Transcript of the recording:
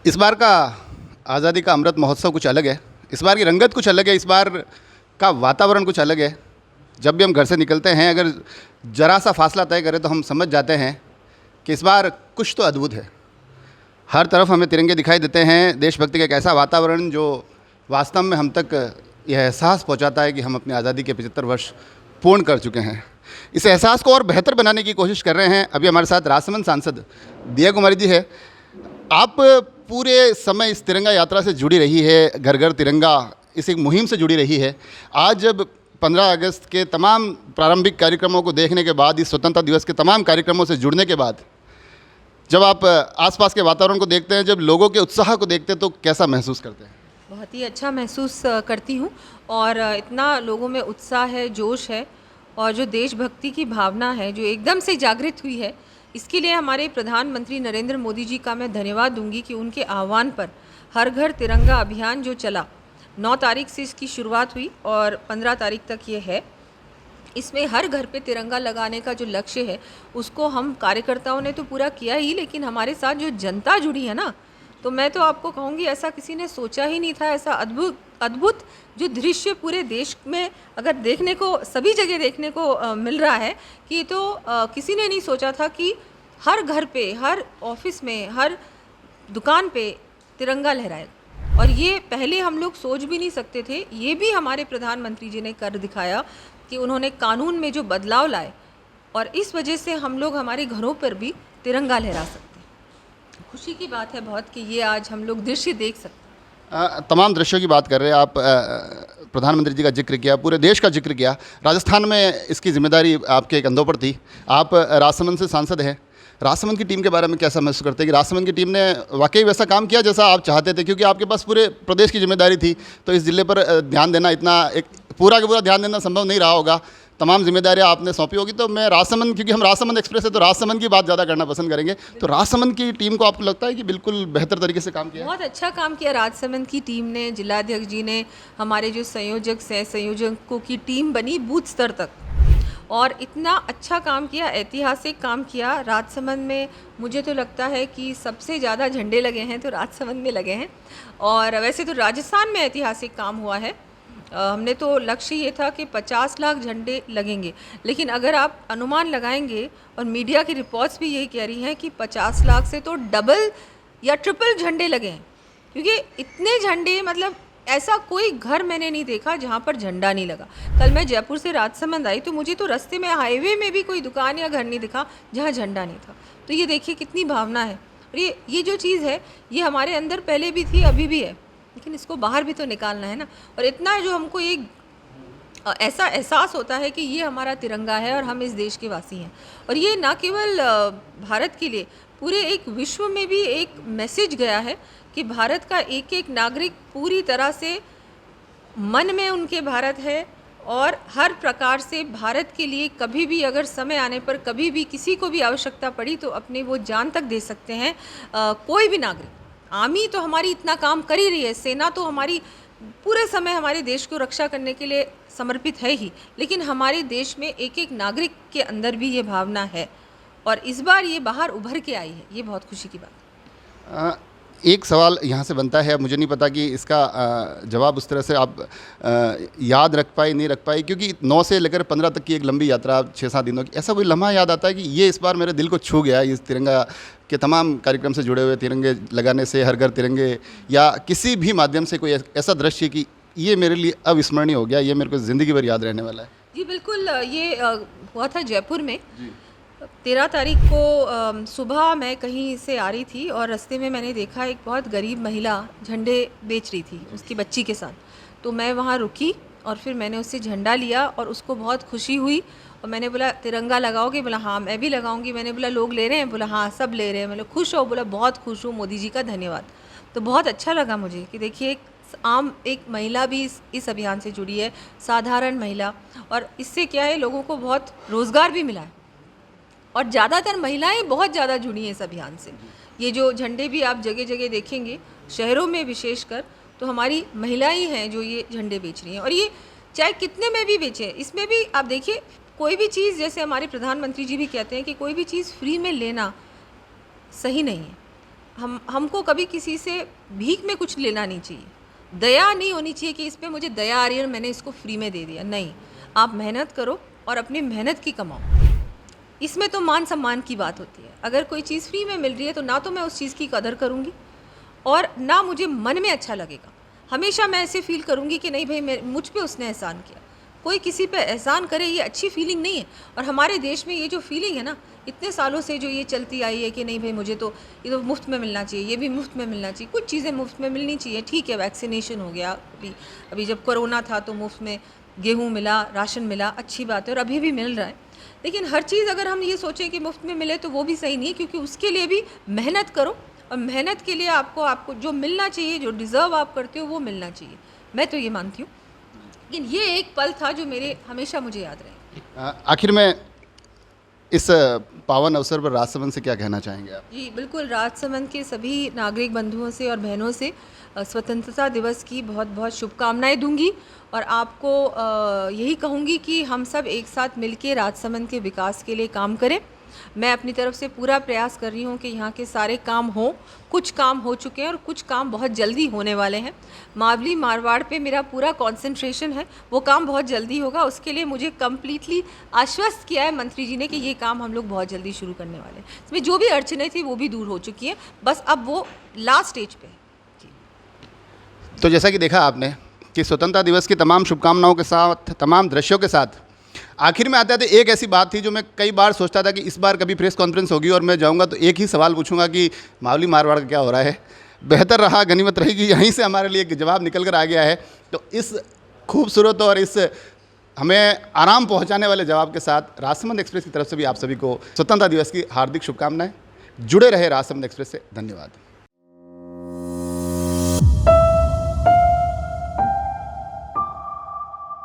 इस बार का आज़ादी का अमृत महोत्सव कुछ अलग है। इस बार की रंगत कुछ अलग है। इस बार का वातावरण कुछ अलग है। जब भी हम घर से निकलते हैं, अगर ज़रा सा फासला तय करें तो हम समझ जाते हैं कि इस बार कुछ तो अद्भुत है। हर तरफ हमें तिरंगे दिखाई देते हैं। देशभक्ति का एक ऐसा वातावरण जो वास्तव में हम तक यह एहसास पहुंचाता है कि हम अपनी आज़ादी के 75 वर्ष पूर्ण कर चुके हैं। इस एहसास को और बेहतर बनाने की कोशिश कर रहे हैं। अभी हमारे साथ राजसमंद सांसद दिया कुमारी जी है। आप पूरे समय इस तिरंगा यात्रा से जुड़ी रही है, घर घर तिरंगा इस एक मुहिम से जुड़ी रही है। आज जब 15 अगस्त के तमाम प्रारंभिक कार्यक्रमों को देखने के बाद, इस स्वतंत्रता दिवस के तमाम कार्यक्रमों से जुड़ने के बाद, जब आप आसपास के वातावरण को देखते हैं, जब लोगों के उत्साह को देखते हैं, तो कैसा महसूस करते हैं? बहुत ही अच्छा महसूस करती हूँ। और इतना लोगों में उत्साह है, जोश है, और जो देशभक्ति की भावना है जो एकदम से जागृत हुई है, इसके लिए हमारे प्रधानमंत्री नरेंद्र मोदी जी का मैं धन्यवाद दूंगी कि उनके आह्वान पर हर घर तिरंगा अभियान जो चला, 9 तारीख से इसकी शुरुआत हुई और 15 तारीख तक ये है। इसमें हर घर पे तिरंगा लगाने का जो लक्ष्य है उसको हम कार्यकर्ताओं ने तो पूरा किया ही, लेकिन हमारे साथ जो जनता जुड़ी है ना, तो मैं तो आपको कहूँगी ऐसा किसी ने सोचा ही नहीं था। ऐसा अद्भुत अद्भुत जो दृश्य पूरे देश में अगर देखने को, सभी जगह देखने को मिल रहा है कि तो किसी ने नहीं सोचा था कि हर घर पे, हर ऑफिस में, हर दुकान पे तिरंगा लहराएगा। और ये पहले हम लोग सोच भी नहीं सकते थे। ये भी हमारे प्रधानमंत्री जी ने कर दिखाया कि उन्होंने कानून में जो बदलाव लाए, और इस वजह से हम लोग हमारे घरों पर भी तिरंगा लहरा सकते हैं। खुशी की बात है बहुत कि ये आज हम लोग दृश्य देख सकते हैं। तमाम दृश्यों की बात कर रहे हैं आप। प्रधानमंत्री जी का जिक्र किया, पूरे देश का जिक्र किया। राजस्थान में इसकी जिम्मेदारी आपके कंधों पर थी। आप राजसमंद से सांसद हैं। राजसमंद की टीम के बारे में कैसा महसूस करते हैं कि राजसमंद की टीम ने वाकई वैसा काम किया जैसा आप चाहते थे? क्योंकि आपके पास पूरे प्रदेश की जिम्मेदारी थी, तो इस जिले पर ध्यान देना, इतना एक पूरा का पूरा ध्यान देना संभव नहीं रहा होगा। तमाम जिम्मेदारियां आपने सौंपी होगी। तो मैं राजसमंद, क्योंकि हम राजसमंद एक्सप्रेस है, तो राजसमंद की बात ज़्यादा करना पसंद करेंगे। तो राजसमंद की टीम को आपको लगता है कि बिल्कुल बेहतर तरीके से काम किया? बहुत अच्छा काम किया राजसमंद की टीम ने, जिलाध्यक्ष जी ने, हमारे जो संयोजक सह संयोजकों की टीम बनी बूथ स्तर तक, और इतना अच्छा काम किया, ऐतिहासिक काम किया। राजसमंद में मुझे तो लगता है कि सबसे ज़्यादा झंडे लगे हैं तो राजसमंद में लगे हैं। और वैसे तो राजस्थान में ऐतिहासिक काम हुआ है। हमने तो लक्ष्य ये था कि 50 लाख झंडे लगेंगे, लेकिन अगर आप अनुमान लगाएंगे, और मीडिया की रिपोर्ट्स भी यही कह रही हैं कि 50 लाख से तो डबल या ट्रिपल झंडे लगे हैं। क्योंकि इतने झंडे, मतलब ऐसा कोई घर मैंने नहीं देखा जहाँ पर झंडा नहीं लगा। कल मैं जयपुर से राजसमंद आई तो मुझे तो रास्ते में, हाईवे में भी कोई दुकान या घर नहीं दिखा जहाँ झंडा नहीं था। तो ये देखिए कितनी भावना है। और ये जो चीज़ है ये हमारे अंदर पहले भी थी, अभी भी है, लेकिन इसको बाहर भी तो निकालना है ना। और इतना जो हमको एक ऐसा एहसास होता है कि ये हमारा तिरंगा है और हम इस देश के वासी हैं। और ये ना केवल भारत के लिए, पूरे एक विश्व में भी एक मैसेज गया है कि भारत का एक एक नागरिक पूरी तरह से मन में उनके भारत है, और हर प्रकार से भारत के लिए कभी भी अगर समय आने पर कभी भी किसी को भी आवश्यकता पड़ी तो अपने वो जान तक दे सकते हैं। कोई भी नागरिक, आर्मी तो हमारी इतना काम कर ही रही है, सेना तो हमारी पूरे समय हमारे देश को रक्षा करने के लिए समर्पित है ही, लेकिन हमारे देश में एक एक नागरिक के अंदर भी ये भावना है, और इस बार ये बाहर उभर के आई है। ये बहुत खुशी की बात है। एक सवाल यहाँ से बनता है, मुझे नहीं पता कि इसका जवाब उस तरह से आप याद रख पाए नहीं रख पाए, क्योंकि 9 से लेकर 15 तक की एक लंबी यात्रा, 6-7 दिनों की, ऐसा कोई लम्हा याद आता है कि ये इस बार मेरे दिल को छू गया, इस तिरंगा के तमाम कार्यक्रम से जुड़े हुए, तिरंगे लगाने से, हर घर तिरंगे, या किसी भी माध्यम से कोई ऐसा दृश्य कि ये मेरे लिए अविस्मरणीय हो गया, ये मेरे को ज़िंदगी भर याद रहने वाला है? जी बिल्कुल। ये हुआ था जयपुर में। 13 तारीख को सुबह मैं कहीं से आ रही थी और रास्ते में मैंने देखा एक बहुत गरीब महिला झंडे बेच रही थी उसकी बच्ची के साथ। तो मैं वहाँ रुकी और फिर मैंने उससे झंडा लिया और उसको बहुत खुशी हुई, और मैंने बोला तिरंगा लगाओगे? बोला हाँ मैं भी लगाऊंगी। मैंने बोला लोग ले रहे हैं? बोला हाँ सब ले रहे हैं। मैंने खुश हो? बोला बहुत खुश हूँ, मोदी जी का धन्यवाद। तो बहुत अच्छा लगा मुझे कि देखिए एक महिला भी इस अभियान से जुड़ी है, साधारण महिला, और इससे क्या है, लोगों को बहुत रोज़गार भी मिला है, और ज़्यादातर महिलाएं बहुत ज़्यादा जुड़ी हैं इस अभियान से। ये जो झंडे भी आप जगह जगह देखेंगे, शहरों में विशेषकर, तो हमारी महिलाएं हैं जो ये झंडे बेच रही हैं। और ये चाहे कितने में भी बेचें, इसमें भी आप देखिए कोई भी चीज़, जैसे हमारे प्रधानमंत्री जी भी कहते हैं कि कोई भी चीज़ फ्री में लेना सही नहीं है। हमको कभी किसी से भीख में कुछ लेना नहीं चाहिए, दया नहीं होनी चाहिए कि इस पे मुझे दया आ रही है और मैंने इसको फ्री में दे दिया। नहीं, आप मेहनत करो और अपनी मेहनत की कमाओ। इसमें तो मान सम्मान की बात होती है। अगर कोई चीज़ फ्री में मिल रही है तो ना तो मैं उस चीज़ की कदर करूँगी और ना मुझे मन में अच्छा लगेगा। हमेशा मैं ऐसे फील करूँगी कि नहीं भाई मुझ पे उसने एहसान किया। कोई किसी पे एहसान करे ये अच्छी फीलिंग नहीं है। और हमारे देश में ये जो फीलिंग है ना, इतने सालों से जो ये चलती आई है कि नहीं भाई मुझे तो ये तो मुफ्त में मिलना चाहिए, ये भी मुफ्त में मिलना चाहिए, कुछ चीज़ें मुफ्त में मिलनी चाहिए। ठीक है, वैक्सीनेशन हो गया, अभी जब कोरोना था तो मुफ्त में गेहूँ मिला, राशन मिला, अच्छी बात है और अभी भी मिल रहा है। लेकिन हर चीज़ अगर हम ये सोचें कि मुफ्त में मिले तो वो भी सही नहीं है, क्योंकि उसके लिए भी मेहनत करो और मेहनत के लिए आपको जो मिलना चाहिए, जो डिज़र्व आप करते हो वो मिलना चाहिए। मैं तो ये मानती हूँ। लेकिन ये एक पल था जो हमेशा मुझे याद रहे। आखिर में इस पावन अवसर पर राजसमंद से क्या कहना चाहेंगे आप? जी बिल्कुल, राजसमंद के सभी नागरिक बंधुओं से और बहनों से स्वतंत्रता दिवस की बहुत बहुत शुभकामनाएं दूंगी और आपको यही कहूँगी कि हम सब एक साथ मिलकर राजसमंद के विकास के लिए काम करें। मैं अपनी तरफ से पूरा प्रयास कर रही हूँ कि यहाँ के सारे काम हों। कुछ काम हो चुके हैं और कुछ काम बहुत जल्दी होने वाले हैं। मावली मारवाड़ पे मेरा पूरा कंसंट्रेशन है, वो काम बहुत जल्दी होगा। उसके लिए मुझे कम्प्लीटली आश्वस्त किया है मंत्री जी ने कि ये काम हम लोग बहुत जल्दी शुरू करने वाले हैं। इसमें जो भी अड़चनें थी वो भी दूर हो चुकी हैं, बस अब वो लास्ट स्टेज पे है। तो जैसा कि देखा आपने कि स्वतंत्रता दिवस की तमाम शुभकामनाओं के साथ, तमाम दृश्यों के साथ, आखिर में आते आते एक ऐसी बात थी जो मैं कई बार सोचता था कि इस बार कभी प्रेस कॉन्फ्रेंस होगी और मैं जाऊंगा तो एक ही सवाल पूछूंगा कि मावली मारवाड़ का क्या हो रहा है। बेहतर रहा, गनीमत रहेगी, यहीं से हमारे लिए एक जवाब निकल कर आ गया है। तो इस खूबसूरत और इस हमें आराम पहुंचाने वाले जवाब के साथ राजसमंद एक्सप्रेस की तरफ से भी आप सभी को स्वतंत्रता दिवस की हार्दिक शुभकामनाएं। जुड़े रहे राजसमंद एक्सप्रेस से। धन्यवाद।